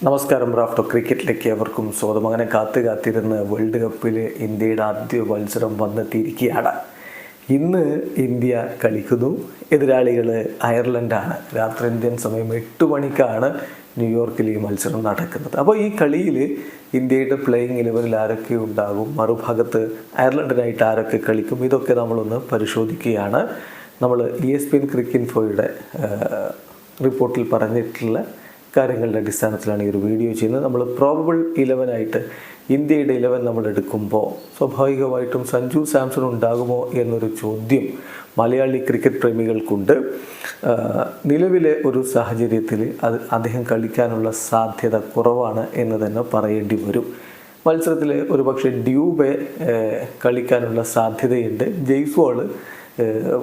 നമസ്കാരം. റാഫ്റ്റോ ക്രിക്കറ്റിലേക്ക് അവർക്കും സ്വാഗതം. അങ്ങനെ കാത്തിരുന്ന് വേൾഡ് കപ്പിൽ ഇന്ത്യയുടെ ആദ്യ മത്സരം വന്നെത്തിയിരിക്കുകയാണ്. ഇന്ന് ഇന്ത്യ കളിക്കുന്നു. എതിരാളികൾ അയർലൻഡാണ്. രാത്രി ഇന്ത്യൻ സമയം 8 മണിക്കാണ് ന്യൂയോർക്കിൽ ഈ മത്സരം നടക്കുന്നത്. അപ്പോൾ ഈ കളിയിൽ ഇന്ത്യയുടെ പ്ലേയിങ് 11 ആരൊക്കെ ഉണ്ടാകും, മറുഭാഗത്ത് അയർലൻഡിനായിട്ട് ആരൊക്കെ കളിക്കും, ഇതൊക്കെ നമ്മളൊന്ന് പരിശോധിക്കുകയാണ്. നമ്മൾ ESPN ക്രിക്കറ്റ് ഇൻഫോയുടെ റിപ്പോർട്ടിൽ പറഞ്ഞിട്ടുള്ള കാര്യങ്ങളുടെ അടിസ്ഥാനത്തിലാണ് ഈ ഒരു വീഡിയോ ചെയ്യുന്നത്. നമ്മൾ പ്രോബബിൾ 11 ആയിട്ട് ഇന്ത്യയുടെ 11 നമ്മൾ എടുക്കുമ്പോൾ സ്വാഭാവികമായിട്ടും സഞ്ജു സാംസൺ ഉണ്ടാകുമോ എന്നൊരു ചോദ്യം മലയാളി ക്രിക്കറ്റ് പ്രേമികൾക്കുണ്ട്. നിലവിലെ ഒരു സാഹചര്യത്തിൽ അദ്ദേഹം കളിക്കാനുള്ള സാധ്യത കുറവാണ് എന്ന് തന്നെ പറയേണ്ടി വരും. മത്സരത്തിൽ ഒരു പക്ഷേ ഡ്യൂബെ കളിക്കാനുള്ള സാധ്യതയുണ്ട്. ജയ്സ്വാൾ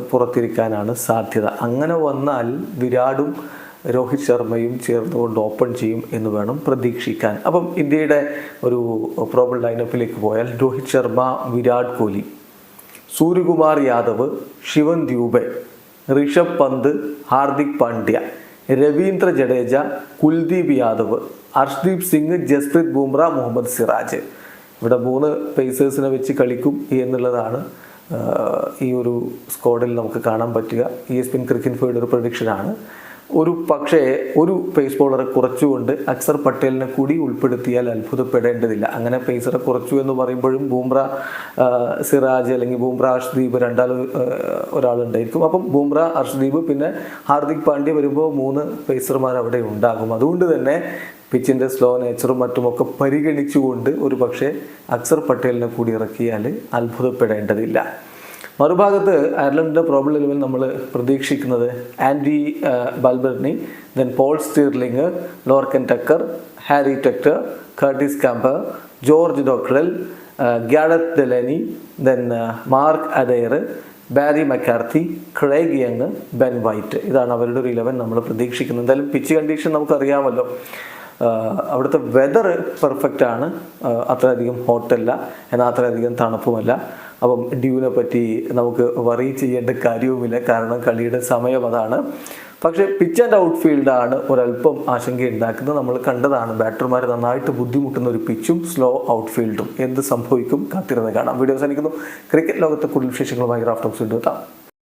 പുറത്തിരിക്കാനാണ് സാധ്യത. അങ്ങനെ വന്നാൽ വിരാടും രോഹിത് ശർമ്മയും ചേർന്നുകൊണ്ട് ഓപ്പൺ ചെയ്യും എന്ന് വേണം പ്രതീക്ഷിക്കാൻ. അപ്പം ഇന്ത്യയുടെ ഒരു പ്രോബബിൾ ലൈനപ്പിലേക്ക് പോയാൽ രോഹിത് ശർമ്മ, വിരാട് കോഹ്ലി, സൂര്യകുമാർ യാദവ്, ശിവൻ ദ്യൂബെ, ഋഷഭ് പന്ത്, ഹാർദിക് പാണ്ഡ്യ, രവീന്ദ്ര ജഡേജ, കുൽദീപ് യാദവ്, അർഷ്ദീപ് സിംഗ്, ജസ്പ്രീത് ബുംറ, മുഹമ്മദ് സിറാജ്. ഇവിടെ 3 പേസേഴ്സിനെ വെച്ച് കളിക്കും എന്നുള്ളതാണ് ഈ ഒരു സ്ക്വാഡിൽ നമുക്ക് കാണാൻ പറ്റുക. ESPN ക്രിക്കറ്റ് ഇൻഫോയുടെ ഒരു പ്രഡിക്ഷനാണ്. ഒരു പേസ് ബോളറെ കുറച്ചുകൊണ്ട് അക്സർ പട്ടേലിനെ കൂടി ഉൾപ്പെടുത്തിയാൽ അത്ഭുതപ്പെടേണ്ടതില്ല. അങ്ങനെ പേസറെ കുറച്ചു എന്ന് പറയുമ്പോഴും ബുംറ, സിറാജ് അല്ലെങ്കിൽ ബുംറ, അർഷ്ദീപ് ഒരാളുണ്ടായിരിക്കും. അപ്പം ബുംറ, അർഷ്ദീപ്, പിന്നെ ഹാർദിക് പാണ്ഡ്യ വരുമ്പോൾ 3 പേസർമാർ അവിടെ ഉണ്ടാകും. അതുകൊണ്ട് തന്നെ പിച്ചിൻ്റെ സ്ലോ നേച്ചറും മറ്റുമൊക്കെ പരിഗണിച്ചുകൊണ്ട് ഒരു പക്ഷേ അക്സർ പട്ടേലിനെ കൂടി ഇറക്കിയാൽ അത്ഭുതപ്പെടേണ്ടതില്ല. മറുഭാഗത്ത് അയർലൻഡിൻ്റെ പ്രോബബിൾ 11 നമ്മൾ പ്രതീക്ഷിക്കുന്നത് Andy Balbirnie, then Paul Stirling, Lorcan Tucker, Harry Tector, Curtis Campher, George Dockrell, Gareth Delany, then Mark Adair, Barry McCarthy, Craig Young, Ben White. ഇതാണ് അവരുടെ ഒരു 11 നമ്മൾ പ്രതീക്ഷിക്കുന്നത്. എന്തായാലും പിച്ച് കണ്ടീഷൻ നമുക്കറിയാമല്ലോ. അവിടുത്തെ വെതർ പെർഫെക്റ്റ് ആണ്. അത്രയധികം ഹോട്ടല്ല, എന്നാൽ അത്രയധികം തണുപ്പുമല്ല. അപ്പം ഡ്യൂവിനെ പറ്റി നമുക്ക് വറി ചെയ്യേണ്ട കാര്യവുമില്ല, കാരണം കളിയുടെ സമയം അതാണ്. പക്ഷേ പിച്ച് ആൻഡ് ഔട്ട്ഫീൽഡാണ് ഒരല്പം ആശങ്ക ഉണ്ടാക്കുന്നത്. നമ്മൾ കണ്ടതാണ്, ബാറ്റർമാർ നന്നായിട്ട് ബുദ്ധിമുട്ടുന്ന ഒരു പിച്ചും സ്ലോ ഔട്ട്ഫീൽഡും. എന്ത് സംഭവിക്കും കാത്തിരുന്ന് കാണാം. വീഡിയോ അവസാനിക്കുന്നു. ക്രിക്കറ്റ് ലോകത്തെ കൂടുതൽ വിശേഷങ്ങളുമായി റാഫ്റ്റോക്സ് എത്താം.